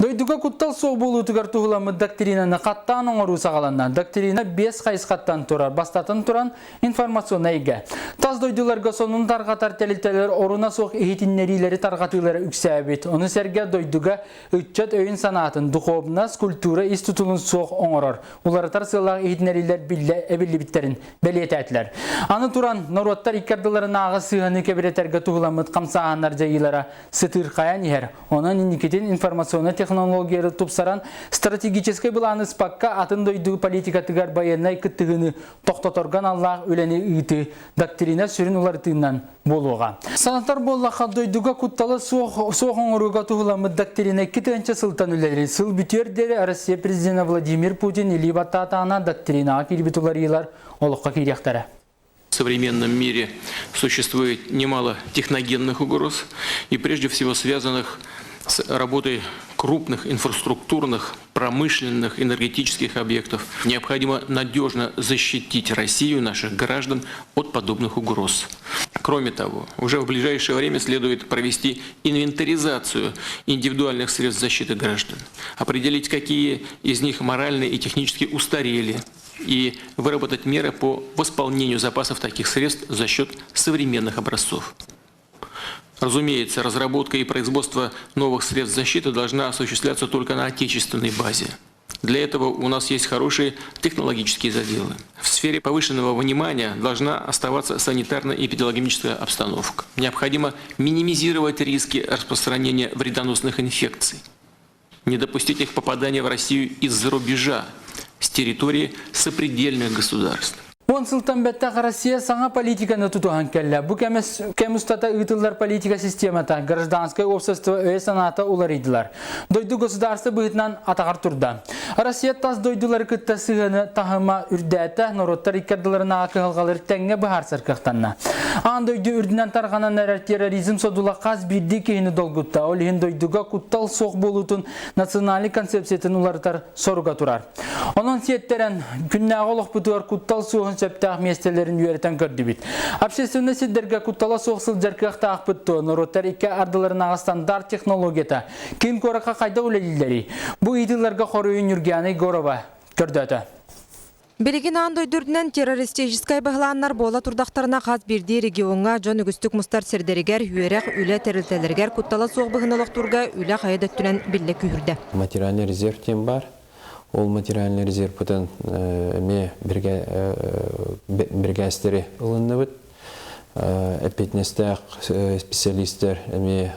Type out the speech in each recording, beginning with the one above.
Дойдуга куттал соқ болу түгар туғыламы доктринаны қаттан оңыру сағаланнан. Доктрина 5 қайыз қаттан тұрар, бастатын тұран информацион әйге. Таз дойдуларға сонун тарғатар тәлілтелер оруна соқ ехетиннерилері тарғатылары үксәбет. Оны сәрге дойдуга үтчет өйін санатын, духовна, скульптура институтын соқ оңырар. Уларытар сылақ ехетиннерилер әбілі біттерін бәлет әтілер. Аны тұран Нороттар иккардыларын аға сығаны кәбіретерге туғыламыд қамсағанар жайылара сытыр қаян ехер. Оның индикетен информационы технологиялары тупсаран стратегический баланс пакка атын дойдугу политика тыгар баянай кыттыгыны тоқтоторган Аллах өлени ыйты доктрина сүрін улартыыннан болуға. Санатар боллақа дойдуга кутталы соғын ұруға туғыламы доктрина китенче сылтан үлелері. Сыл бүтердері Россия президенті Владимир Путин или бататана доктрина кирбитуларилар олыққа киряқтары. В современном мире существует немало техногенных угроз и прежде всего связанных с работой крупных инфраструктурных, промышленных, энергетических объектов. Необходимо надежно защитить Россию и наших граждан от подобных угроз. Кроме того, уже в ближайшее время следует провести инвентаризацию индивидуальных средств защиты граждан, определить, какие из них морально и технически устарели, и выработать меры по восполнению запасов таких средств за счет современных образцов. Разумеется, разработка и производство новых средств защиты должна осуществляться только на отечественной базе. Для этого у нас есть хорошие технологические заделы. В сфере повышенного внимания должна оставаться санитарно-эпидемиологическая обстановка. Необходимо минимизировать риски распространения вредоносных инфекций, не допустить их попадания в Россию из-за рубежа, с территории сопредельных государств. Он сылтан бәттәқ Россия саңа политиканы тұтуған кәлі. Бұ кәмістата ұйтылар политика системата, гражданское общество өе саната олар еділар. Дойду государство бұғытнан атағар тұрда. Россия таз дойдулар күтті сығыны тағыма үрдәті, Нороттар иккардыларын ақығылғалар тәңе бұхар сарқықтанна. Ан дойду үрдінен тарғанан әрәр терроризм содула қаз бірді кейіні долгутта. Олығын дойдуға күттал соқ болутын национали концепциятын уларытар соруға тұрар. Onun siyetтерен күннәғ олық бұтуар күттал соғын сөптәқ местелерін үйерітен көрді бит. Общественный сиддерге күттала соқсыл жарқықты ақпытты. Нороттар ике ардыларын аға стандарт технологията. Кем көріқа қайда өлелілері. Бұл иділерге қорыйын үргені Горова көрді. Береген андойдүрдінен террористическай бағыланнар бола турдақтарына қаз бірді регионға жон үгістік мұстар сердерігер үйерек үлі тәрілтелергер күттала соқ бұғынылық турға үлі қайдаттүнен білі күйірді. Материальный резерв тем бар. Ол материальный резерв бүтін біргәстері ұлынны бұд. Әпетнестәқ специалистер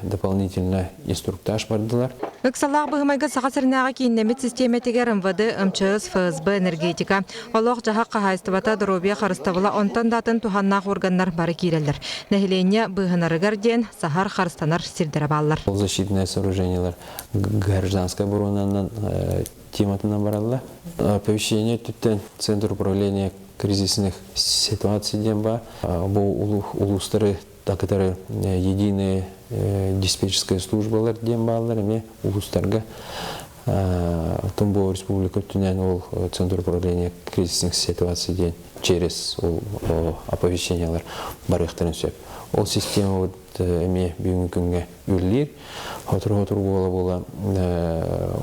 дополнительно инструктаж бардылар. Үксалақ бұғымайғы сақасырынаға кейіннемет системетігер МВД, МЧС, ФСБ, энергетика. Олық жағақ қағайыстыбата дробия қарыстабыла онтан датын туханнақ органнар бары кейрелдер. Нәхілене бұғынарығар ден сахар қарыстанар сирдері балылар. Ол защитное сооружениялар гражданская оборонанан тематынан баралла. Оповещение түттен Центр управления кризисных ситуаций демба. Бұл улустары такытары единые диспетчерская службалар дембалар эме улустарга Томбо республика түнен ол Центр управления кризисных ситуаций ден через оповещениялар барықтарын сөп. Ол система эме бүгінгі күнге үрлер, отыр бола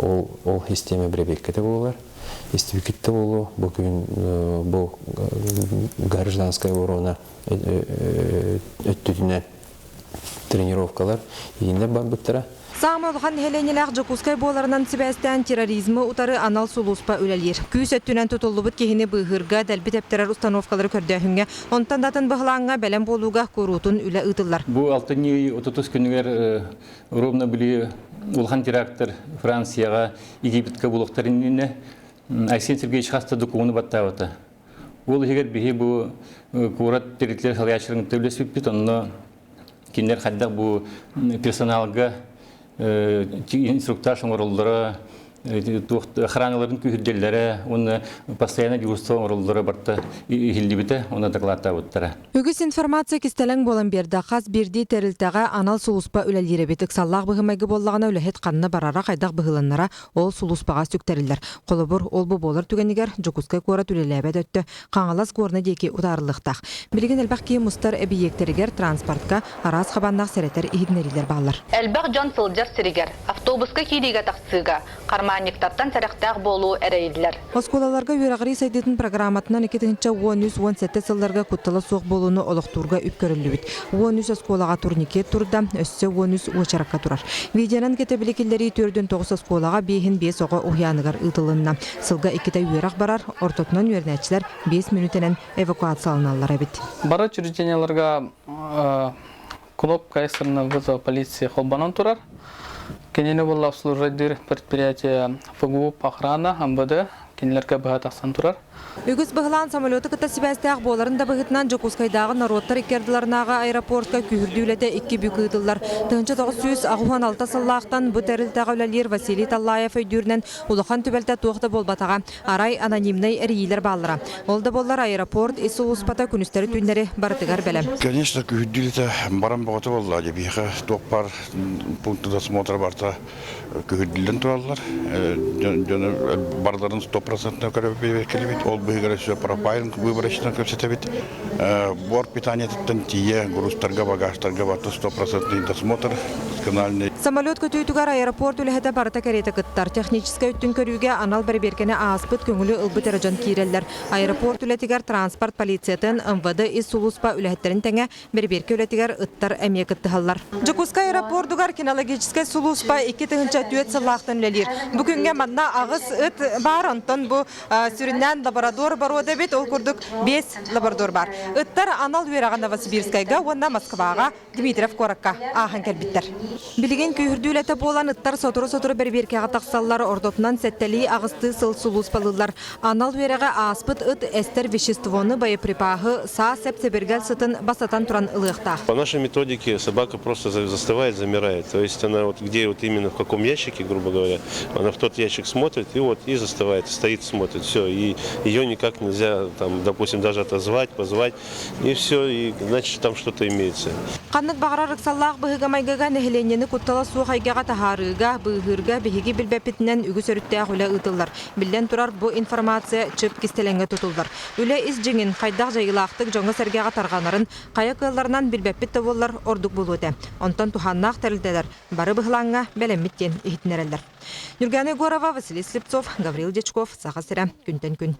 ол система біребеккеті болар. Истивикетті болу, бұл гражданская оборона өттүдіне тренировкалар егінде бар бұттыра. Саамы олған хеленеләқ Жокускай боларынан сібәстен терроризмі ұтары анал сұлуспа өлелер. Күйс өттінен тұтылы бұд кехіне бұғырға дәлбі тәптерер установкалары көрдәхінге, онтан датын бұғылаңға бәлем болуға көрутын үлі ұтылар. Бұл 6-30 күнігер ровно білі олған терактор Францияға, Египетке бұлықтарынне Айсен Сергеевич хаста докуны баттавата. Ол егер бігі бұл көрат территория халячырын төвлесіп бит, онны кендер қаддақ бұл персоналға инструктаж оңырылдыры, охраналарын күйірделері, оны постоянно дегустау оңырылдыры барты хилді біті, оны дақлата өттірі. Үгіс информация кестелің болын берді. Қаз берді тәрілтіға анал сұлуспа өлелері бетік. Саллақ бұғымайғы боллағына өліхет қанына барара қайдақ бұғылынлара ол сұлуспаға сүктәрілдер. Қолыбыр ол бұ болыр түгенігер Жокускай қорат өлеләбәд өтті. Қаңалас қорны деке ұтарылықтақ. Білген әлбақ кей мұстар әбиектерігер транспортқа арас қабандақ сәреттер игнерилер бағылар. Әлбақ жан сылжар сірігер автобуска кириге тақсыга, карманниктартан сарақтақ болу әрейділер. Осколаларга үйрағыры сайдетін программатынан 2013-17 сылларга куттала соқ болуыны олықтурга үпкөрілі 13 осколаға турникет турда, өссе 13 очараққа турар. Видеонан кетебілікелері түрден 9 осколаға бейхін 5 оға ұяныгар ұтылынна. Сылға 2-та үйрақ барар, ортотынан үйернәтчілер 5 минутенен эвакуацияланалар әбіт. Бара учрежденияларга кнопка экстренного вызова полиции холбанан турар. Кенені бұл обслуживать предприятие ФГУ, охрана, МВД, кенелерге бұғат ақсан турар. Үгіз бұғылан самолеты кыта сибәстәғ боларында бұғытынан Жокускайдағы народтар икерділарынаға аэропортқа күйірді үләті 2 бүк ұйдылар. 1900 ағуан 6 сыллақтан бұ тәрілтәғі өләлер Василий Таллаев өйдүрінен ұлыған түбәлті туақты болбатаға арай анонимный әрейілер балыра. Олда болар аэропорт есі ұспата күністері түндері бардығар бәлем. Конечно, күйірді үләті баран бұғаты болды. Әдебиға тоқпар пункты досмотр барта күйірділден тұралылар. Бардарын 100% көріп ол быгара все пропайлинг выборочно көрсетебит. Борт питания тие грузтарга багажтарга баты 100% досмотр канальный. Самолет көтөйтүгар аэропорт үләһәтә барыта кәрәте кыттар. Техническа үттүн көрүүгә анал берберкене аспыт көңүлү ылбыт эрҗан кирелләр. Аэропорт үләтигәр транспорт полициятын МВД Исулуспа үләһәттерин тәңә берберке үләтигәр ыттар әмия кыттыһаллар. Жокуска аэропортугар кинологическа Сулуспа 2-2 сыллактан үләлер. Бүгүнгә манна агыс ыт бар антон бу сүрүннән лаборатор бар ода бит ол курдук 5 лаборатор бар. Ыттар анал үерәгә Новосибирскайга, онда Москвага, Дмитриев коракка ахан кәлбиттер. Билеген күйірдүләті болан ыттар сотыры берберкеға тақсаллар ордотынан сәттәлі ағысты сыл сулус балылар. Анал вереға аспыт ыт эстер веществоны боеприпахы са сәп-сәбергәл сытын басатан туран ылықтақ. По нашей методике собака просто застывает, замирает. То есть она вот где вот именно в каком ящике, грубо говоря, она в тот ящик смотрит и застывает, стоит, смотрит. Все, и ее никак нельзя, там, допустим, даже отозвать, позвать, и все, и значит там что-то имеется. Қаннық бағарарық саллақ бұғыға майғаға нәхіленені құттала суық айгаға тахарыға, бұғырға бігігі білбәпітінен үгі сөріттәғ үлі ұтылар. Білден тұрар бұл информация чөп кестелеңге тұтылдар. Үлі із жеңін қайдақ жайылақтық жоңы сәргеға тарғанарын қая қылларынан білбәпіт таволар ордық болуды. Онтан туханнақ тәрілдәлер. Бары бұғылаңға бәлемметтен ехітінерелдер. Нүргәне Горова, Василий Слепцов, Гаврил Дечков, Саға Сірі, Күнтен күн.